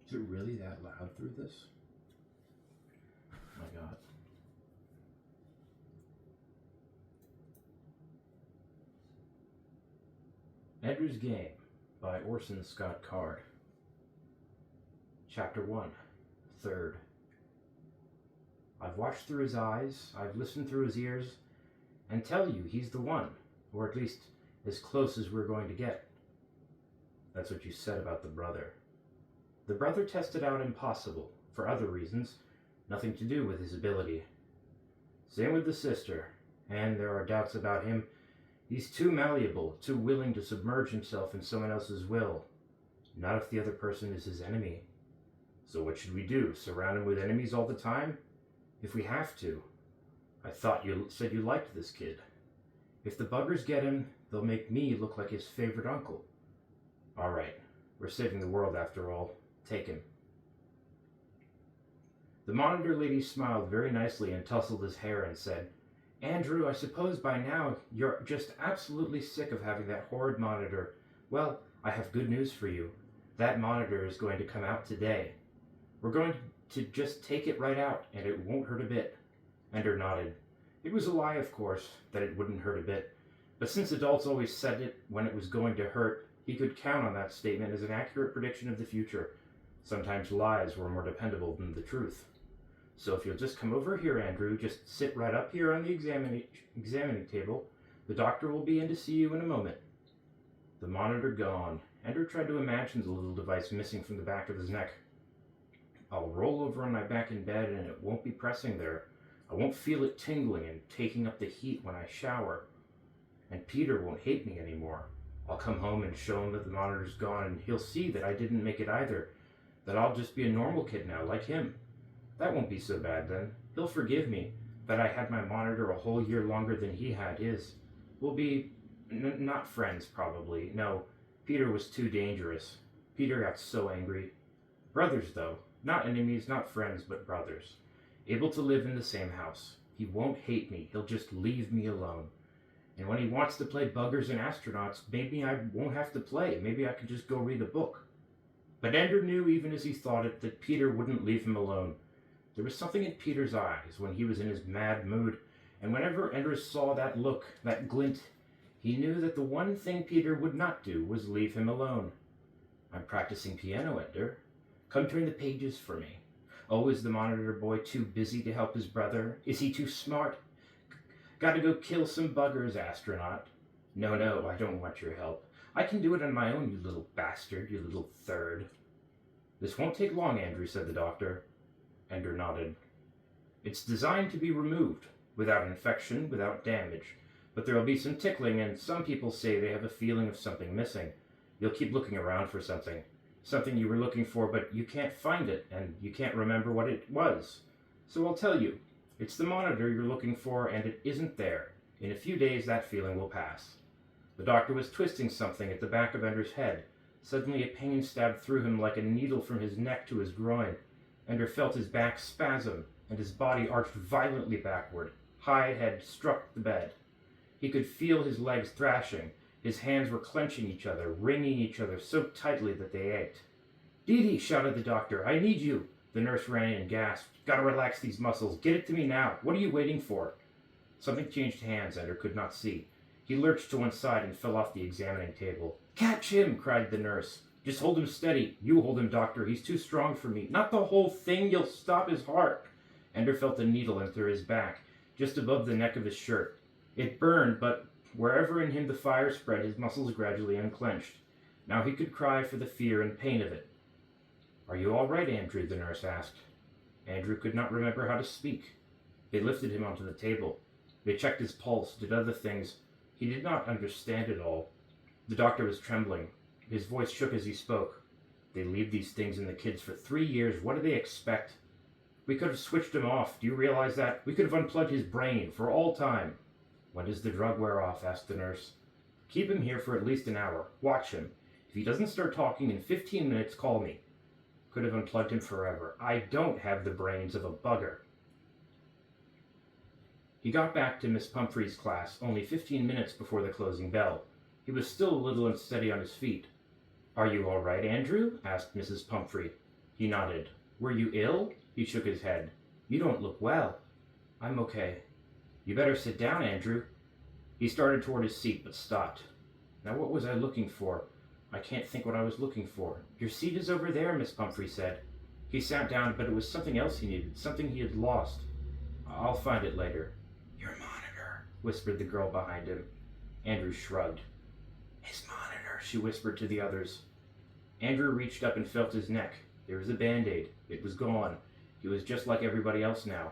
Is it really that loud through this? Oh my god. Ender's Game by Orson Scott Card. Chapter 1, Third. I've watched through his eyes, I've listened through his ears, and tell you he's the one, or at least as close as we're going to get. That's what you said about the brother. The brother tested out impossible, for other reasons, nothing to do with his ability. Same with the sister, and there are doubts about him. He's too malleable, too willing to submerge himself in someone else's will. Not if the other person is his enemy. So what should we do? Surround him with enemies all the time? If we have to. I thought you said you liked this kid. If the buggers get him, they'll make me look like his favorite uncle. All right, we're saving the world after all. Take him. The monitor lady smiled very nicely and tousled his hair and said, Andrew, I suppose by now you're just absolutely sick of having that horrid monitor. Well, I have good news for you. That monitor is going to come out today. We're going to just take it right out, and it won't hurt a bit. Ender nodded. It was a lie, of course, that it wouldn't hurt a bit. But since adults always said it when it was going to hurt, he could count on that statement as an accurate prediction of the future. Sometimes lies were more dependable than the truth. So if you'll just come over here, Andrew, just sit right up here on the examining table. The doctor will be in to see you in a moment. The monitor gone. Andrew tried to imagine the little device missing from the back of his neck. I'll roll over on my back in bed and it won't be pressing there. I won't feel it tingling and taking up the heat when I shower. And Peter won't hate me anymore. I'll come home and show him that the monitor's gone and he'll see that I didn't make it either. That I'll just be a normal kid now, like him. That won't be so bad then. He'll forgive me that I had my monitor a whole year longer than he had his. We'll be not friends, probably. No, Peter was too dangerous. Peter got so angry. Brothers, though. Not enemies, not friends, but brothers. Able to live in the same house. He won't hate me. He'll just leave me alone. And when he wants to play buggers and astronauts, maybe I won't have to play. Maybe I could just go read a book. But Ender knew, even as he thought it, that Peter wouldn't leave him alone. There was something in Peter's eyes when he was in his mad mood, and whenever Ender saw that look, that glint, he knew that the one thing Peter would not do was leave him alone. I'm practicing piano, Ender. Come turn the pages for me. Oh, is the monitor boy too busy to help his brother? Is he too smart? Gotta go kill some buggers, astronaut. No, I don't want your help. I can do it on my own, you little bastard, you little third. This won't take long, Andrew, said the doctor. Ender nodded. It's designed to be removed, without infection, without damage. But there'll be some tickling, and some people say they have a feeling of something missing. You'll keep looking around for something. Something you were looking for, but you can't find it, and you can't remember what it was. So I'll tell you. It's the monitor you're looking for, and it isn't there. In a few days, that feeling will pass. The doctor was twisting something at the back of Ender's head. Suddenly a pain stabbed through him like a needle from his neck to his groin. Ender felt his back spasm, and his body arched violently backward. High head struck the bed. He could feel his legs thrashing. His hands were clenching each other, wringing each other so tightly that they ached. Dee Dee, shouted the doctor, I need you. The nurse ran in and gasped. Gotta relax these muscles. Get it to me now. What are you waiting for? Something changed hands Ender could not see. He lurched to one side and fell off the examining table. Catch him, cried the nurse. Just hold him steady. You hold him, doctor. He's too strong for me. Not the whole thing. You'll stop his heart. Ender felt a needle enter his back, just above the neck of his shirt. It burned, but wherever in him the fire spread, his muscles gradually unclenched. Now he could cry for the fear and pain of it. Are you all right, Andrew? The nurse asked. Andrew could not remember how to speak. They lifted him onto the table. They checked his pulse, did other things. He did not understand it all. The doctor was trembling. His voice shook as he spoke. They leave these things in the kids for 3 years. What do they expect? We could have switched him off. Do you realize that? We could have unplugged his brain for all time. When does the drug wear off? Asked the nurse. Keep him here for at least an hour. Watch him. If he doesn't start talking in 15 minutes, call me. Could have unplugged him forever. I don't have the brains of a bugger. He got back to Miss Pumphrey's class only 15 minutes before the closing bell. He was still a little unsteady on his feet. Are you all right, Andrew? Asked Mrs. Pumphrey. He nodded. Were you ill? He shook his head. You don't look well. I'm okay. You better sit down, Andrew. He started toward his seat, but stopped. Now what was I looking for? I can't think what I was looking for. Your seat is over there, Miss Pumphrey said. He sat down, but it was something else he needed, something he had lost. I'll find it later. Your monitor, whispered the girl behind him. Andrew shrugged. His monitor, she whispered to the others. Andrew reached up and felt his neck. There was a Band-Aid. It was gone. He was just like everybody else now.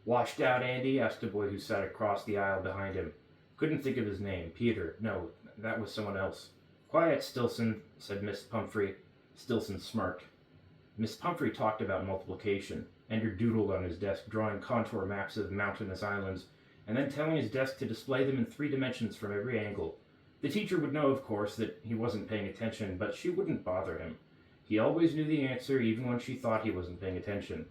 Washed out, Andy? Asked a boy who sat across the aisle behind him. Couldn't think of his name. Peter. No, that was someone else. Quiet, Stilson, said Miss Pumphrey. Stilson smirked. Miss Pumphrey talked about multiplication. Ender doodled on his desk, drawing contour maps of mountainous islands, and then telling his desk to display them in 3 dimensions from every angle. The teacher would know, of course, that he wasn't paying attention, but she wouldn't bother him. He always knew the answer, even when she thought he wasn't paying attention.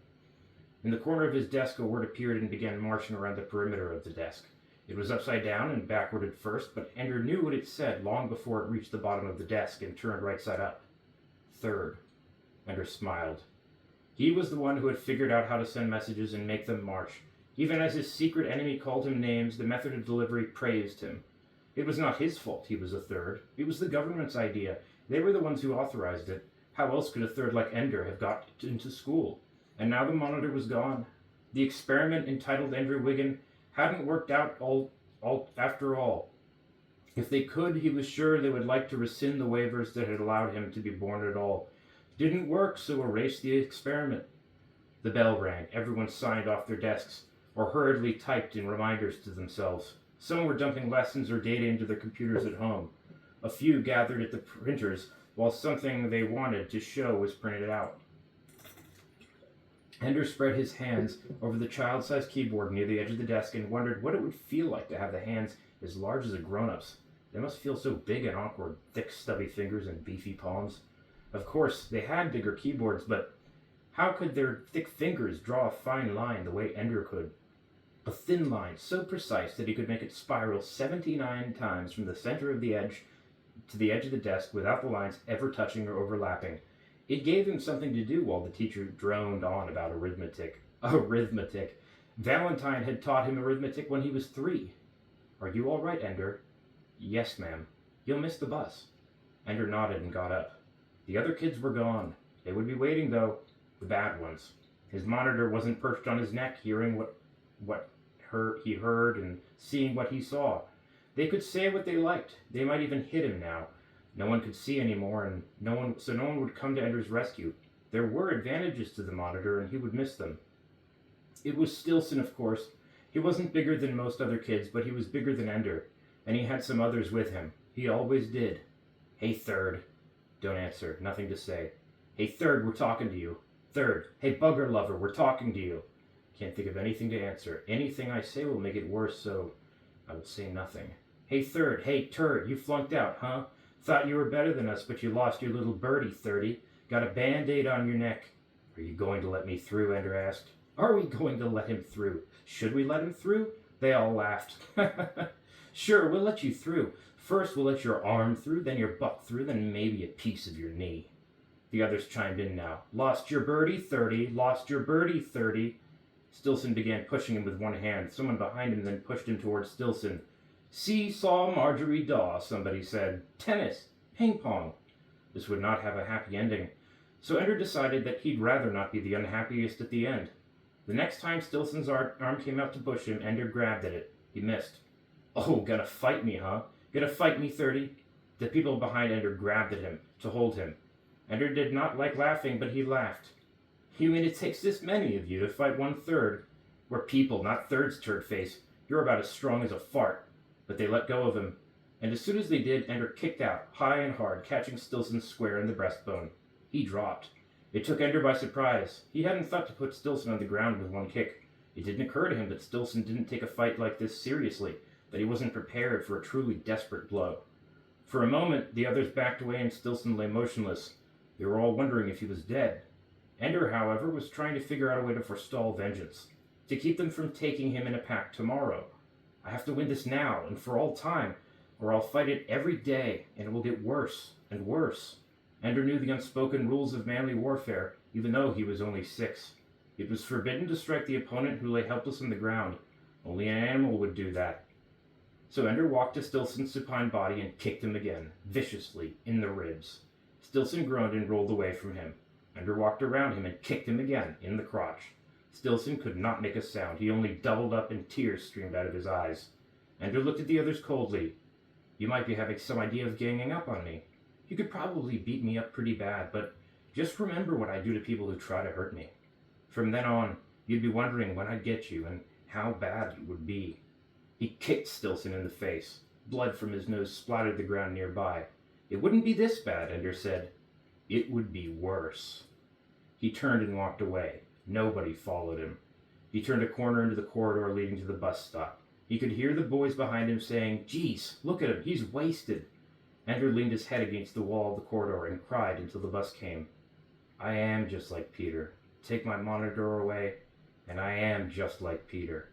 In the corner of his desk, a word appeared and began marching around the perimeter of the desk. It was upside down and backward at first, but Ender knew what it said long before it reached the bottom of the desk and turned right side up. Third. Ender smiled. He was the one who had figured out how to send messages and make them march. Even as his secret enemy called him names, the method of delivery praised him. It was not his fault he was a third. It was the government's idea. They were the ones who authorized it. How else could a third like Ender have got into school? And now the monitor was gone. The experiment entitled Andrew Wiggin hadn't worked out all after all. If they could, he was sure they would like to rescind the waivers that had allowed him to be born at all. Didn't work, so erase the experiment. The bell rang. Everyone signed off their desks, or hurriedly typed in reminders to themselves. Some were dumping lessons or data into their computers at home. A few gathered at the printers, while something they wanted to show was printed out. Ender spread his hands over the child-sized keyboard near the edge of the desk and wondered what it would feel like to have the hands as large as a grown-up's. They must feel so big and awkward, thick, stubby fingers and beefy palms. Of course, they had bigger keyboards, but how could their thick fingers draw a fine line the way Ender could? A thin line so precise that he could make it spiral 79 times from the center of the edge to the edge of the desk without the lines ever touching or overlapping. It gave him something to do while the teacher droned on about arithmetic. Arithmetic. Valentine had taught him arithmetic when he was 3. Are you all right, Ender? Yes, ma'am. You'll miss the bus. Ender nodded and got up. The other kids were gone. They would be waiting, though. The bad ones. His monitor wasn't perched on his neck, hearing what he heard and seeing what he saw. They could say what they liked. They might even hit him now. No one could see anymore, and no one would come to Ender's rescue. There were advantages to the monitor, and he would miss them. It was Stilson, of course. He wasn't bigger than most other kids, but he was bigger than Ender, and he had some others with him. He always did. Hey, Third. Don't answer. Nothing to say. Hey, Third, we're talking to you. Third. Hey, Bugger Lover, we're talking to you. Can't think of anything to answer. Anything I say will make it worse, so I will say nothing. Hey, Third. Hey, Turd, you flunked out, huh? Thought you were better than us, but you lost your little birdie, 30. Got a Band-Aid on your neck. Are you going to let me through? Ender asked. Are we going to let him through? Should we let him through? They all laughed. Sure, we'll let you through. First, we'll let your arm through, then your butt through, then maybe a piece of your knee. The others chimed in now. Lost your birdie, 30. Lost your birdie, 30. Stilson began pushing him with one hand. Someone behind him then pushed him towards Stilson. Seesaw Marjorie Daw, somebody said. Tennis. Ping pong. This would not have a happy ending. So Ender decided that he'd rather not be the unhappiest at the end. The next time Stilson's arm came out to push him, Ender grabbed at it. He missed. Oh, gonna fight me, huh? Gonna fight me, 30? The people behind Ender grabbed at him, to hold him. Ender did not like laughing, but he laughed. You mean it takes this many of you to fight 1/3? We're people, not thirds, turd face. You're about as strong as a fart. But they let go of him. And as soon as they did, Ender kicked out, high and hard, catching Stilson square in the breastbone. He dropped. It took Ender by surprise. He hadn't thought to put Stilson on the ground with one kick. It didn't occur to him that Stilson didn't take a fight like this seriously, that he wasn't prepared for a truly desperate blow. For a moment, the others backed away and Stilson lay motionless. They were all wondering if he was dead. Ender, however, was trying to figure out a way to forestall vengeance, to keep them from taking him in a pack tomorrow. I have to win this now, and for all time, or I'll fight it every day, and it will get worse and worse. Ender knew the unspoken rules of manly warfare, even though he was only 6. It was forbidden to strike the opponent who lay helpless on the ground. Only an animal would do that. So Ender walked to Stilson's supine body and kicked him again, viciously, in the ribs. Stilson groaned and rolled away from him. Ender walked around him and kicked him again, in the crotch. Stilson could not make a sound. He only doubled up and tears streamed out of his eyes. Ender looked at the others coldly. You might be having some idea of ganging up on me. You could probably beat me up pretty bad, but just remember what I do to people who try to hurt me. From then on, you'd be wondering when I'd get you and how bad it would be. He kicked Stilson in the face. Blood from his nose splattered the ground nearby. It wouldn't be this bad, Ender said. It would be worse. He turned and walked away. Nobody followed him. He turned a corner into the corridor leading to the bus stop. He could hear the boys behind him saying, "Geez, look at him, he's wasted." Ender leaned his head against the wall of the corridor and cried until the bus came. I am just like Peter. Take my monitor away, and I am just like Peter.